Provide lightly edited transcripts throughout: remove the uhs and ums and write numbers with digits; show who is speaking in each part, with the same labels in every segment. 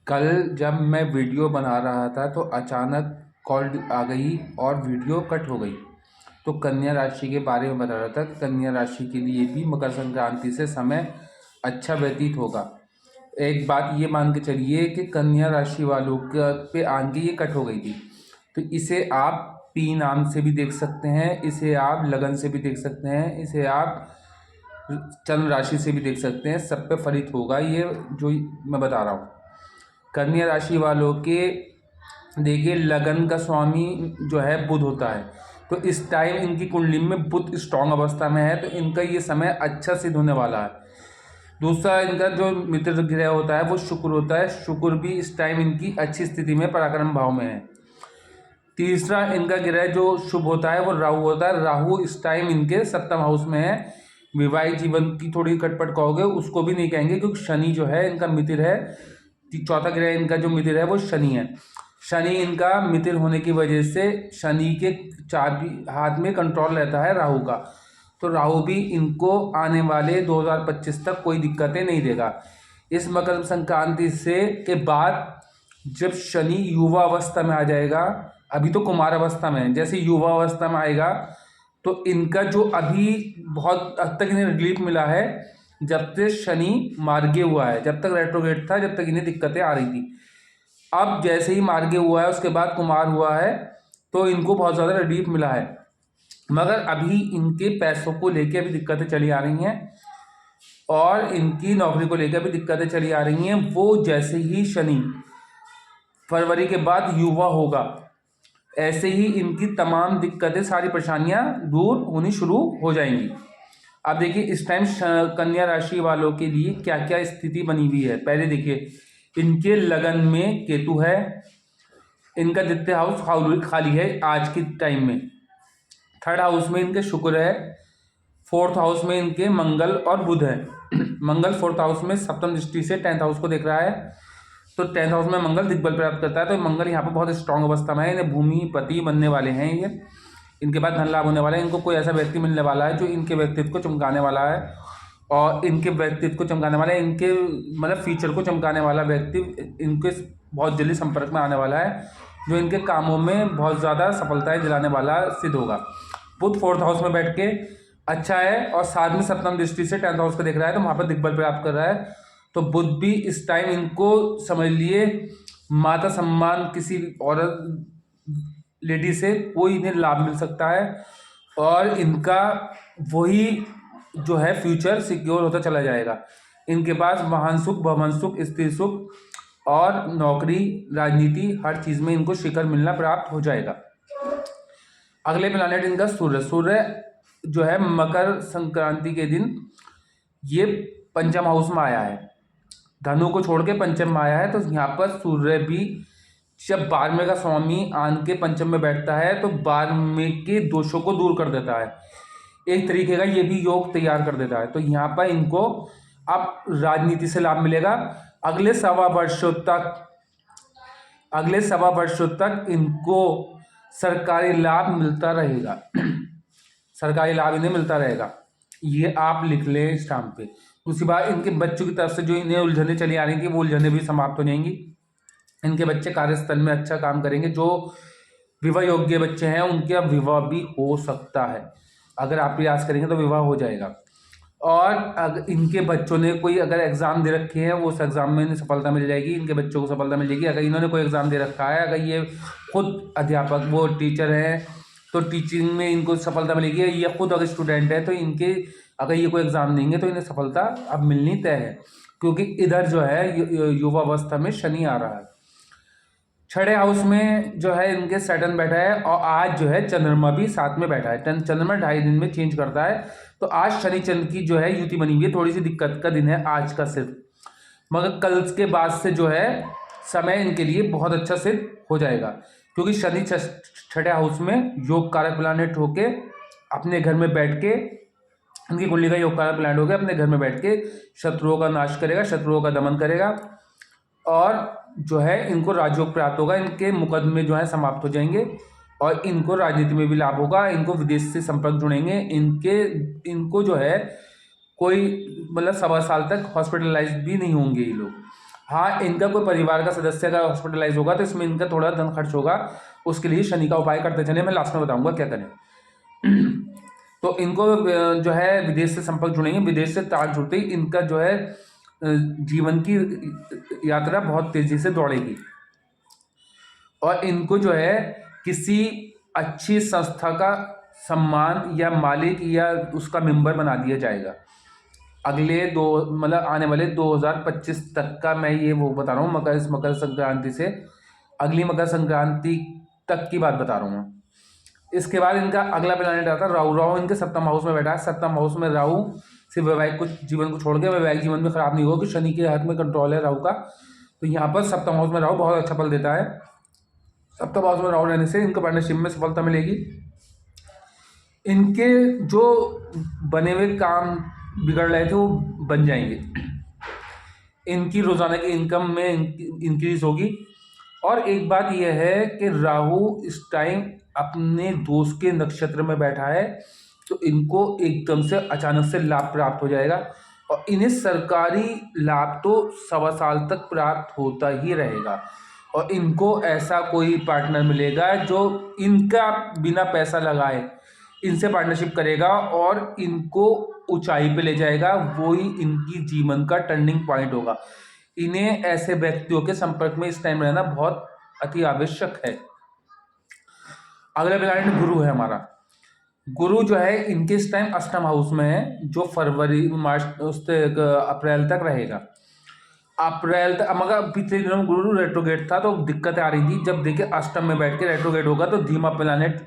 Speaker 1: कल जब मैं वीडियो बना रहा था तो अचानक कॉल आ गई और वीडियो कट हो गई। तो कन्या राशि के बारे में बता रहा था। कन्या राशि के लिए भी मकर संक्रांति से समय अच्छा व्यतीत होगा। एक बात ये मान के चलिए कि कन्या राशि वालों पे आगे ये कट हो गई थी। तो इसे आप पी नाम से भी देख सकते हैं, इसे आप लगन से भी देख सकते हैं, इसे आप चंद्र राशि से भी देख सकते हैं। सब पे फलित होगा ये जो मैं बता रहा हूँ। कन्या राशि वालों के देखिए लगन का स्वामी जो है बुध होता है। तो इस टाइम इनकी कुंडली में बुध स्ट्रांग अवस्था में है, तो इनका ये समय अच्छा सिद्ध होने वाला है। दूसरा इनका जो मित्र ग्रह होता है वो शुक्र होता है। शुक्र भी इस टाइम इनकी अच्छी स्थिति में पराक्रम भाव में है। तीसरा इनका ग्रह जो शुभ होता है वो राहु होता है। राहु इस टाइम इनके सप्तम हाउस में है। विवाहित जीवन की थोड़ी खटपट कहोगे, उसको भी नहीं कहेंगे, क्योंकि शनि जो है इनका मित्र है। चौथा ग्रह इनका जो मित्र है वो शनि है। शनि इनका मित्र होने की वजह से शनि के चाबी हाथ में कंट्रोल रहता है राहु का। तो राहु भी इनको आने वाले 2025 तक कोई दिक्कतें नहीं देगा। इस मकर संक्रांति से के बाद जब शनि युवा अवस्था में आ जाएगा, अभी तो कुमार अवस्था में है, जैसे युवा अवस्था में आएगा तो इनका जो अभी बहुत हद तक इन्हें रिलीफ मिला है, जब तक शनि मार्गे हुआ है, जब तक रेट्रोग्रेड था, जब तक इन्हें दिक्कतें आ रही थी। अब जैसे ही मार्गे हुआ है उसके बाद कुमार हुआ है तो इनको बहुत ज़्यादा रिलीफ मिला है। मगर अभी इनके पैसों को लेकर अभी दिक्कतें चली आ रही हैं और इनकी नौकरी को लेकर भी दिक्कतें चली आ रही हैं। वो जैसे ही शनि फरवरी के बाद युवा होगा, ऐसे ही इनकी तमाम दिक्कतें, सारी परेशानियां दूर होनी शुरू हो जाएंगी। अब देखिए इस टाइम कन्या राशि वालों के लिए क्या क्या स्थिति बनी हुई है। पहले देखिए इनके लगन में केतु है, इनका द्वितीय हाउस खाली है आज के टाइम में। थर्ड हाउस में इनके शुक्र है, फोर्थ हाउस में इनके मंगल और बुध है। मंगल फोर्थ हाउस में सप्तम दृष्टि से 10th हाउस को देख रहा है। तो 10th हाउस में मंगल दिग्बल प्राप्त करता है, तो मंगल यहाँ पर बहुत स्ट्रांग अवस्था में है। इन्हें भूमि पति बनने वाले हैं ये। इनके बाद धन लाभ होने वाला है। इनको कोई ऐसा व्यक्ति मिलने वाला है जो इनके व्यक्तित्व को चमकाने वाला है, और इनके व्यक्तित्व को चमकाने वाला है, इनके मतलब फ्यूचर को चमकाने वाला व्यक्ति इनके बहुत जल्दी संपर्क में आने वाला है, जो इनके कामों में बहुत ज़्यादा सफलताएं दिलाने वाला सिद्ध होगा। बुध फोर्थ हाउस में बैठ के अच्छा है और साथ में सप्तम दृष्टि से 10th हाउस को देख रहा है, तो वहाँ पर दिग्बल प्राप्त कर रहा है। तो बुध भी इस टाइम इनको समझ लिए माता सम्मान, किसी औरत लेडी से कोई इन्हें लाभ मिल सकता है, और इनका वही जो है फ्यूचर सिक्योर होता चला जाएगा। इनके पास वाहन सुख, भवन सुख, स्त्री सुख और नौकरी, राजनीति, हर चीज़ में इनको शिखर मिलना प्राप्त हो जाएगा। अगले प्लैनेट इनका सूर्य। सूर्य जो है मकर संक्रांति के दिन ये पंचम हाउस में आया है, धनु को छोड़ के पंचम में आया है। तो यहाँ पर सूर्य भी जब 12वें का स्वामी आन के पंचम में बैठता है तो 12वें के दोषों को दूर कर देता है, एक तरीके का ये भी योग तैयार कर देता है। तो यहाँ पर इनको अब राजनीति से लाभ मिलेगा। अगले सवा वर्षों तक इनको सरकारी लाभ मिलता रहेगा। सरकारी लाभ इन्हें मिलता रहेगा, ये आप लिख लें स्टाम्प पे। उसके बाद इनके बच्चों की तरफ से जो इन्हें उलझने चली आ रही थी वो उलझने भी समाप्त हो जाएंगी। इनके बच्चे कार्यस्थल में अच्छा काम करेंगे। जो विवाह योग्य बच्चे हैं उनके अब विवाह भी हो सकता है, अगर आप प्रयास करेंगे तो विवाह हो जाएगा। और अगर इनके बच्चों ने कोई अगर एग्ज़ाम दे रखे हैं, वो उस एग्ज़ाम में इन्हें सफलता मिल जाएगी, इनके बच्चों को सफलता मिल जाएगी। अगर इन्होंने कोई एग्ज़ाम दे रखा है, अगर ये खुद अध्यापक वो टीचर हैं तो टीचिंग में इनको सफलता मिलेगी। ये खुद अगर स्टूडेंट है तो इनके अगर ये कोई एग्ज़ाम देंगे तो इन्हें सफलता अब मिलनी तय है, क्योंकि इधर जो है युवा अवस्था में शनि आ रहा है। 6ठे हाउस में जो है इनके सैटर्न बैठा है, और आज जो है चंद्रमा भी साथ में बैठा है। चंद्रमा 2.5 दिन में चेंज करता है। तो आज शनि चंद्र की जो है युति बनी हुई है। थोड़ी सी दिक्कत का दिन है आज का सिर्फ, मगर कल के बाद से जो है समय इनके लिए बहुत अच्छा सिद्ध हो जाएगा, क्योंकि शनि 6ठे हाउस में योग कारक प्लैनेट होके अपने घर में बैठ के, इनकी कुंडली का योग कारक प्लैनेट होकर अपने घर में बैठ के शत्रुओं का नाश करेगा, शत्रुओं का दमन करेगा, और जो है इनको राजयोग प्राप्त होगा। इनके मुकदमे जो है समाप्त हो जाएंगे और इनको राजनीति में भी लाभ होगा। इनको विदेश से संपर्क जुड़ेंगे। इनको जो है कोई मतलब 1.25 साल तक हॉस्पिटलाइज भी नहीं होंगे ये लोग। हाँ, इनका कोई परिवार का सदस्य अगर हॉस्पिटलाइज होगा तो इसमें इनका थोड़ा धन खर्च होगा, उसके लिए शनि का उपाय करते चले, मैं लास्ट में बताऊंगा क्या करें। तो इनको जो है विदेश से संपर्क जुड़ेंगे, विदेश से तार जुड़ते ही इनका जो है जीवन की यात्रा बहुत तेजी से दौड़ेगी और इनको जो है किसी अच्छी संस्था का सम्मान या मालिक या उसका मेंबर बना दिया जाएगा। अगले दो मतलब आने वाले 2025 तक का मैं ये वो बता रहा हूँ, मकर संक्रांति से अगली मकर संक्रांति तक की बात बता रहा हूँ। इसके बाद इनका अगला प्लैनेट आता है राहु। राहु इनके सप्तम हाउस में बैठा है। सप्तम हाउस में राहु सिर्फ वैवाहिक कुछ जीवन को छोड़ के वैवाहिक जीवन में खराब नहीं होगा, कि शनि के हाथ में कंट्रोल है राहु का। तो यहाँ पर सप्तम हाउस में राहु बहुत अच्छा फल देता है। सप्तम हाउस में राहु रहने से इनको पार्टनरशिप में सफलता मिलेगी। इनके जो बने हुए काम बिगड़ रहे थे वो बन जाएंगे। इनकी रोजाना की इनकम में इंक्रीज होगी। और एक बात यह है कि राहु इस टाइम अपने दोस्त के नक्षत्र में बैठा है, तो इनको एकदम से अचानक से लाभ प्राप्त हो जाएगा और इन्हें सरकारी लाभ तो 1.25 साल तक प्राप्त होता ही रहेगा। और इनको ऐसा कोई पार्टनर मिलेगा जो इनका बिना पैसा लगाए इनसे पार्टनरशिप करेगा और इनको ऊंचाई पे ले जाएगा। वो ही इनकी जीवन का टर्निंग पॉइंट होगा। इन्हें ऐसे व्यक्तियों के संपर्क में इस टाइम रहना बहुत अति आवश्यक है। अगला प्लैनेट गुरु है हमारा। गुरु जो है इनके इस टाइम अष्टम हाउस में है, जो फरवरी मार्च उससे अप्रैल तक रहेगा। अप्रैल तक मगर पिछले दिनों में गुरु रेट्रोगेट था तो दिक्कतें आ रही थी। जब देखिए अष्टम में बैठ के रेट्रोगेट होगा तो धीमा प्लैनेट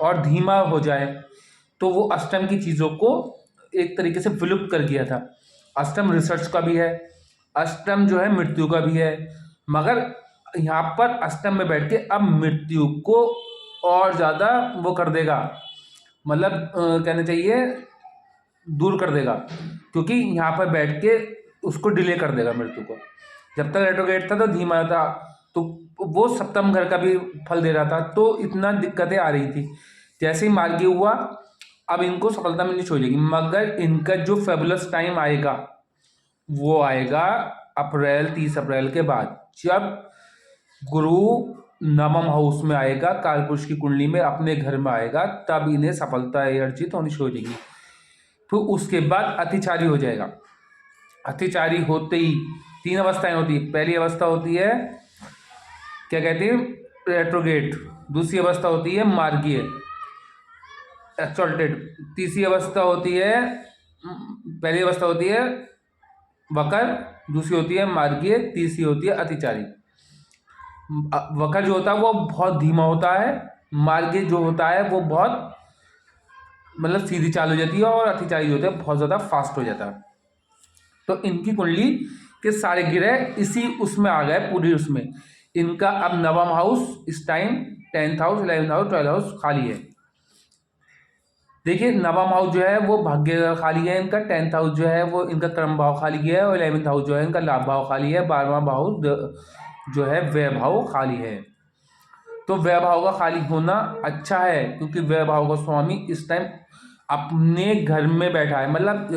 Speaker 1: और धीमा हो जाए तो वो अष्टम की चीज़ों को एक तरीके से विलुप्त कर दिया था। अष्टम रिसर्च का भी है, अष्टम जो है मृत्यु का भी है, मगर यहाँ पर अष्टम में बैठ के अब मृत्यु को और ज़्यादा वो कर देगा, मतलब कहना चाहिए दूर कर देगा, क्योंकि यहाँ पर बैठ के उसको डिले कर देगा मृत्यु को। जब तक रेट्रोगेट था तो धीमा था, तो वो सप्तम घर का भी फल दे रहा था, तो इतना दिक्कतें आ रही थी। जैसे ही मार्गी हुआ अब इनको सफलता मिलनी शुरू हो जाएगी। मगर इनका जो फेबुलस टाइम आएगा वो आएगा अप्रैल 30 अप्रैल के बाद, जब गुरु नवम हाउस में आएगा, कालपुरुष की कुंडली में अपने घर में आएगा, तब इन्हें सफलता अर्जित होनी शुरू हो जाएगी। फिर उसके बाद अतिचारी हो जाएगा। अतिचारी होते ही 3 अवस्थाएं होती है। पहली अवस्था होती है क्या कहते हैं रेट्रोगेट, दूसरी अवस्था होती है मार्गीय एक्सॉल्टेड, तीसरी अवस्था होती है पहली अवस्था होती है वकर, दूसरी होती है मार्गीय, तीसरी होती है अतिचारी। वकर जो होता है वो बहुत धीमा होता है, मार्गीय जो होता है वो बहुत मतलब सीधी चाल हो जाती है और अतिचारी जो होता है बहुत ज़्यादा फास्ट हो जाता है। तो इनकी कुंडली के सारे ग्रह इसी उसमें आ गए, पूरी उसमें। इनका अब नवम हाउस इस time 10th house 11th house 12th house खाली है। देखिए नवम हाउस जो है वो भाग्य खाली है इनका, 10th हाउस जो है वो इनका कर्म भाव खाली है और 11th हाउस जो है इनका लाभ भाव खाली है, 12वां भाव जो है वैभाव खाली है। तो वैभाव का खाली होना अच्छा है, क्योंकि वैभाव का स्वामी इस टाइम अपने घर में बैठा है, मतलब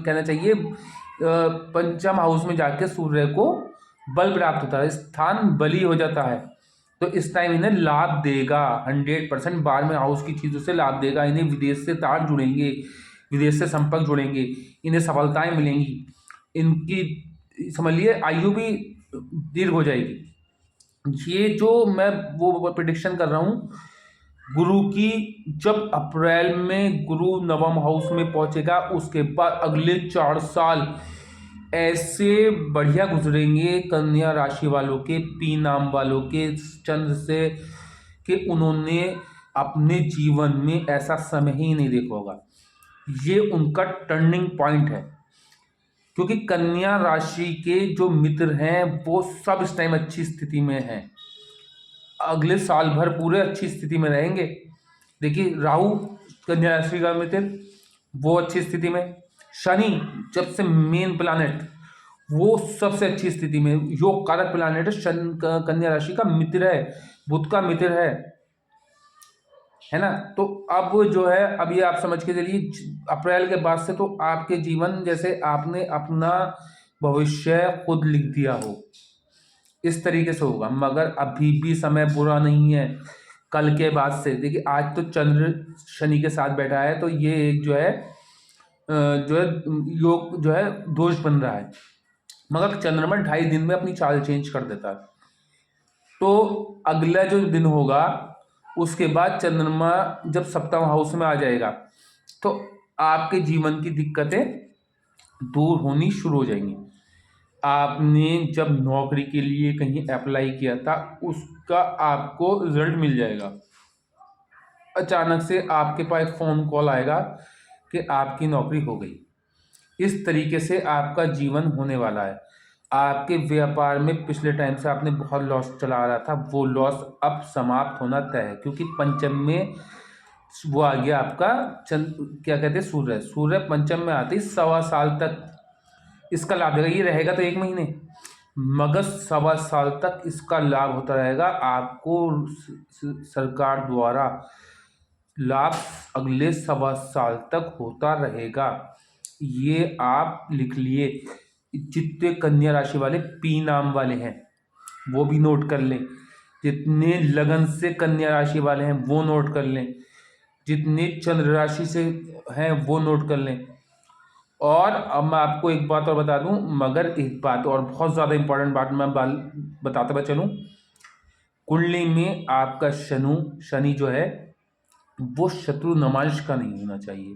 Speaker 1: कहना चाहिए पंचम हाउस में जाके सूर्य को बल प्राप्त होता है, स्थान बली हो जाता है। तो इस टाइम इन्हें लाभ देगा 100%, 12वें हाउस की चीज़ों से लाभ देगा। इन्हें विदेश से तार जुड़ेंगे, विदेश से संपर्क जुड़ेंगे, इन्हें सफलताएं मिलेंगी, इनकी समझिए आयु भी दीर्घ हो जाएगी। ये जो मैं वो प्रिडिक्शन कर रहा हूँ गुरु की, जब अप्रैल में गुरु नवम हाउस में पहुंचेगा उसके बाद अगले 4 साल ऐसे बढ़िया गुजरेंगे कन्या राशि वालों के, पी नाम वालों के, चंद्र से, कि उन्होंने अपने जीवन में ऐसा समय ही नहीं देखा होगा। ये उनका टर्निंग पॉइंट है, क्योंकि कन्या राशि के जो मित्र हैं वो सब इस टाइम अच्छी स्थिति में हैं, अगले साल भर पूरे अच्छी स्थिति में रहेंगे। देखिए राहु कन्या राशि का मित्र वो अच्छी स्थिति में, शनि जब से मेन प्लानेट वो सबसे अच्छी स्थिति में, योग कारक प्लानेट है, शनि कन्या राशि का मित्र है, बुध का मित्र है ना। तो अब जो है अब ये आप समझ के चलिए अप्रैल के बाद से तो आपके जीवन जैसे आपने अपना भविष्य खुद लिख दिया हो, इस तरीके से होगा। मगर अभी भी समय बुरा नहीं है। कल के बाद से देखिए, आज तो चंद्र शनि के साथ बैठा है, तो ये एक जो है योग जो है दोष बन रहा है। मगर चंद्रमा 2.5 दिन में अपनी चाल चेंज कर देता है। तो अगला जो दिन होगा उसके बाद चंद्रमा जब सप्तम हाउस में आ जाएगा, तो आपके जीवन की दिक्कतें दूर होनी शुरू हो जाएंगी। आपने जब नौकरी के लिए कहीं अप्लाई किया था, उसका आपको रिजल्ट मिल जाएगा। अचानक से आपके पास फ़ोन कॉल आएगा कि आपकी नौकरी हो गई। इस तरीके से आपका जीवन होने वाला है। आपके व्यापार में पिछले टाइम से आपने बहुत लॉस चला आ रहा था, वो लॉस अब समाप्त होना तय है, क्योंकि पंचम में वो आ गया आपका क्या कहते हैं, सूर्य पंचम में आते ही 1.25 साल तक इसका लाभ देगा। ये रहेगा तो 1 महीने, मगर 1.25 साल तक इसका लाभ होता रहेगा आपको। सरकार द्वारा लाभ अगले 1.25 साल तक होता रहेगा। ये आप लिख लिए। जितने कन्या राशि वाले पी नाम वाले हैं वो भी नोट कर लें। जितने लगन से कन्या राशि वाले हैं वो नोट कर लें। जितने चंद्र राशि से हैं वो नोट कर लें। और अब मैं आपको एक बात और बता दूं, मगर एक बात और बहुत ज़्यादा इंपॉर्टेंट बात मैं बताते हुए चलूँ। कुंडली में आपका शनि जो है वो शत्रु नमांश का नहीं होना चाहिए।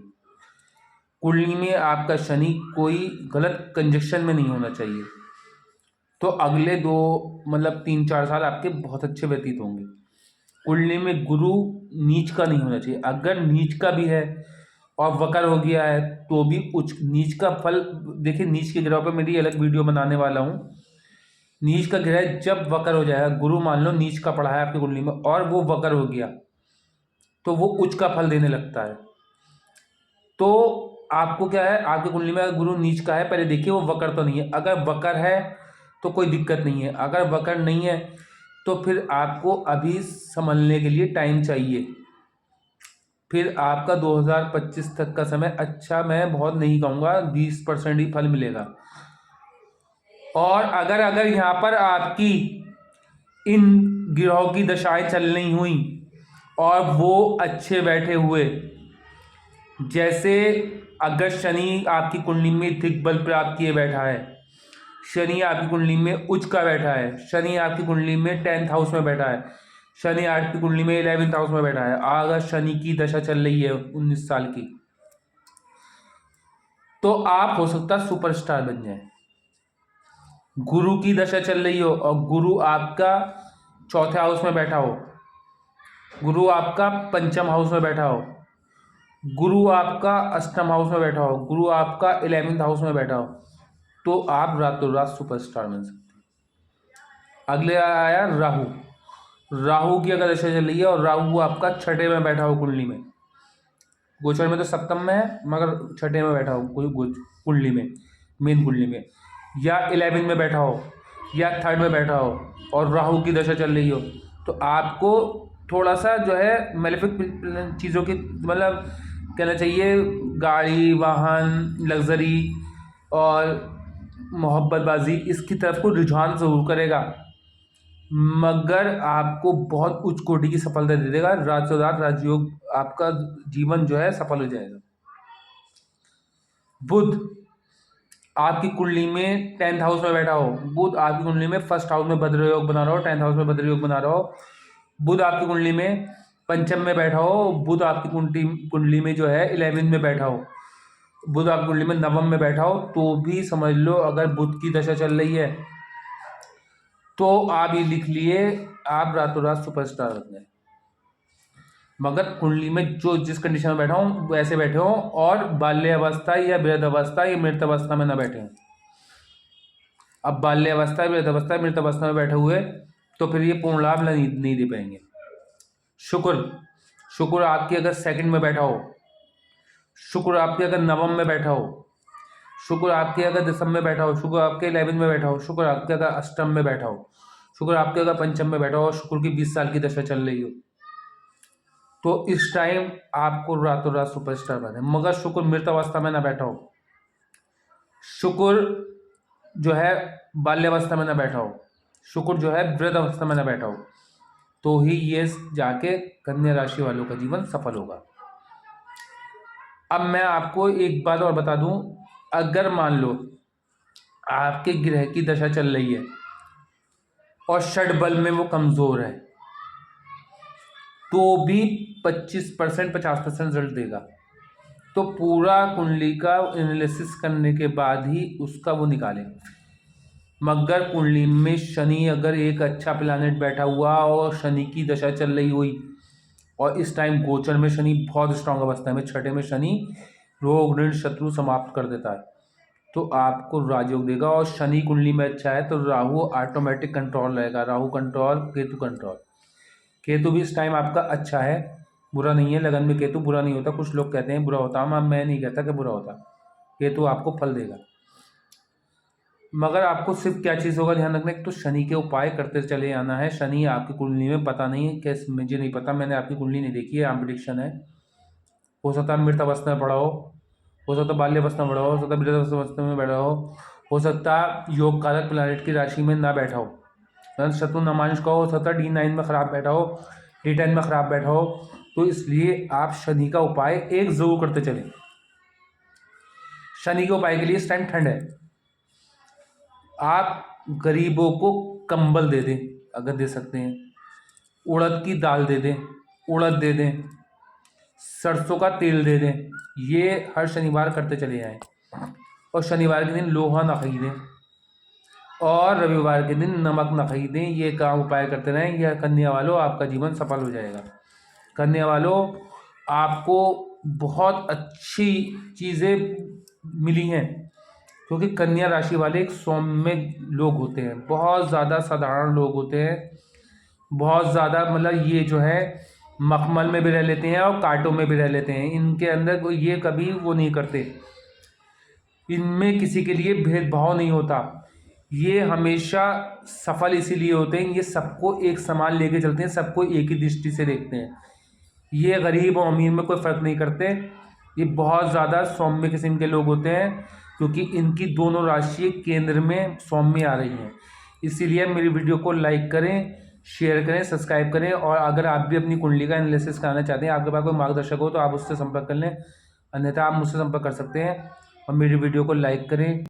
Speaker 1: कुंडली में आपका शनि कोई गलत कंजक्शन में नहीं होना चाहिए। तो अगले 3-4 साल आपके बहुत अच्छे व्यतीत होंगे। कुंडली में गुरु नीच का नहीं होना चाहिए। अगर नीच का भी है और वक्र हो गया है तो भी उच्च नीच का फल देखिए। नीच के ग्रह पर मेरी अलग वीडियो बनाने वाला हूँ। नीच का ग्रह जब वक्र हो जाएगा, गुरु मान लो नीच का पड़ा है आपकी कुंडली में और वो वक्र हो गया, तो वो उच्च का फल देने लगता है। तो आपको क्या है, आपकी कुंडली में अगर गुरु नीच का है, पहले देखिए वो वक्र तो नहीं है। अगर वक्र है तो कोई दिक्कत नहीं है, अगर वक्र नहीं है तो फिर आपको अभी संभलने के लिए टाइम चाहिए। फिर आपका 2025 तक का समय अच्छा, मैं बहुत नहीं कहूँगा, 20% ही फल मिलेगा। और अगर यहाँ पर आपकी इन ग्रहों की दशाएं चल नहीं हुई और वो अच्छे बैठे हुए, जैसे अगर शनि आपकी कुंडली में दिग्बल प्राप्त किए बैठा है, शनि आपकी कुंडली में उच्च का बैठा है, शनि आपकी कुंडली में 10th हाउस में बैठा है, शनि आपकी कुंडली में 11th हाउस में बैठा है, अगर शनि की दशा चल रही है 19 साल की, तो आप हो सकता है सुपरस्टार बन जाए। गुरु की दशा चल रही हो और गुरु आपका 4th हाउस में बैठा हो, गुरु आपका 5th हाउस में बैठा हो, गुरु आपका 8th हाउस में बैठा हो, गुरु आपका 11th हाउस में बैठा हो, तो आप रातों रात सुपरस्टार बन सकते हैं। अगले आया राहु। राहु की अगर दशा चल रही है और राहु आपका 6ठे में बैठा हो कुंडली में, गोचर में तो सप्तम में है मगर 6ठे में बैठा हो कोई कुंडली में, मेन कुंडली में, या 11 में बैठा हो या 3rd में बैठा हो और राहु की दशा चल रही हो, तो आपको थोड़ा सा जो है मेलेफिक चीज़ों की कहना चाहिए, गाड़ी वाहन लग्जरी और मोहब्बतबाजी, इसकी तरफ को रुझान ज़रूर करेगा, मगर आपको बहुत उच्च कोटि की सफलता दे देगा। रातों रात राजयोग, आपका जीवन जो है सफल हो जाएगा। बुध आपकी कुंडली में 10th हाउस में बैठा हो, बुध आपकी कुंडली में 1st हाउस में भद्र योग बना रहा हो, 10th हाउस में भद्र योग बना रहा हो, बुध आपकी कुंडली में पंचम में बैठा हो, बुध आपकी कुंडली में जो है 11 में बैठा हो, बुध आपकी कुंडली में नवम में बैठा हो, तो भी समझ लो अगर बुध की दशा चल रही है तो आप ये लिख लिए, आप रातों रात सुपरस्टार बन गए। मगर कुंडली में जो जिस कंडीशन में बैठा हूँ वैसे बैठे हो और बाल्य अवस्था या वृद्ध अवस्था या मृत अवस्था में ना बैठे हों। अब बाल्य अवस्था, वृद्ध अवस्था, मृत अवस्था में बैठे हुए तो फिर ये पूर्ण लाभ नहीं दे पाएंगे। शुक्र आपकी अगर 2nd में बैठा हो, शुक्र आपके अगर नवम में बैठा हो, शुक्र आपके अगर 10th में बैठा हो, शुक्र आपके 11 में बैठा हो, शुक्र आपके अगर 8th में बैठा हो, शुक्र आपके अगर 5th में बैठा हो, शुक्र की 20 साल की दशा चल रही हो, तो इस टाइम आपको रातों रात सुपरस्टार बने। मगर शुक्र मृत अवस्था में ना बैठा हो, शुक्र जो है बाल्यावस्था में ना बैठा हो, शुक्र जो है वृद्ध अवस्था में ना बैठा हो, तो ही ये जाके कन्या राशि वालों का जीवन सफल होगा। अब मैं आपको एक बात और बता दूं, अगर मान लो आपके ग्रह की दशा चल रही है और षड में वो कमजोर है, तो भी 25% 50% रिजल्ट देगा। तो पूरा कुंडली का एनालिसिस करने के बाद ही उसका वो निकालें। मगर कुंडली में शनि अगर एक अच्छा प्लैनेट बैठा हुआ और शनि की दशा चल रही हुई और इस टाइम गोचर में शनि बहुत स्ट्रांग अवस्था में, छठे में शनि रोग ऋण शत्रु समाप्त कर देता है, तो आपको राजयोग देगा। और शनि कुंडली में अच्छा है तो राहु ऑटोमेटिक कंट्रोल रहेगा, राहु कंट्रोल, केतु कंट्रोल। केतु भी इस टाइम आपका अच्छा है, बुरा नहीं है। लगन में केतु बुरा नहीं होता, कुछ लोग कहते हैं बुरा होता, मैं नहीं कहता कि बुरा होता। केतु आपको फल देगा, मगर आपको सिर्फ क्या चीज़ होगा ध्यान रखना, तो शनि के उपाय करते चले आना है। शनि आपकी कुंडली में पता नहीं है कैसे, मुझे नहीं पता, मैंने आपकी कुंडली नहीं देखी है, आप प्रिडिक्शन है। हो सकता है मृत अवस्था में पड़ा हो सकता है बाल्य अवस्था में पड़ा हो सकता है वृद्ध अवस्था में बैठा हो सकता है योग कारक प्लैनेट की राशि में ना बैठा हो, शत्रु नमांश का हो सकता है D9 में खराब बैठा हो, D10 में खराब बैठा हो। तो इसलिए आप शनि का उपाय एक जरूर करते चले। शनि के उपाय के लिए इस टाइम ठंड है, आप गरीबों को कंबल दे दें अगर दे सकते हैं, उड़द की दाल दे दें, उड़द दे दें, सरसों का तेल दे दें, ये हर शनिवार करते चले जाएं। और शनिवार के दिन लोहा ना खरीदें और रविवार के दिन नमक ना खरीदें। ये काम उपाय करते रहें। यह कन्या वालों आपका जीवन सफल हो जाएगा। कन्या वालों आपको बहुत अच्छी चीज़ें मिली हैं, क्योंकि कन्या राशि वाले एक सौम्य लोग होते हैं, बहुत ज़्यादा साधारण लोग होते हैं, बहुत ज़्यादा मतलब ये जो है मखमल में भी रह लेते हैं और कांटों में भी रह लेते हैं। इनके अंदर कोई ये कभी वो नहीं करते, इनमें किसी के लिए भेदभाव नहीं होता। ये हमेशा सफल इसीलिए होते हैं, ये सबको एक समान लेके चलते हैं, सबको एक ही दृष्टि से देखते हैं। ये गरीब और अमीर में कोई फ़र्क नहीं करते। ये बहुत ज़्यादा सौम्य किस्म के लोग होते हैं, क्योंकि इनकी दोनों राशि केंद्र में सौम्य आ रही हैं। इसीलिए मेरी वीडियो को लाइक करें, शेयर करें, सब्सक्राइब करें। और अगर आप भी अपनी कुंडली का एनालिसिस कराना चाहते हैं, आपके पास कोई मार्गदर्शक हो तो आप उससे संपर्क कर लें, अन्यथा आप मुझसे संपर्क कर सकते हैं। और मेरी वीडियो को लाइक करें।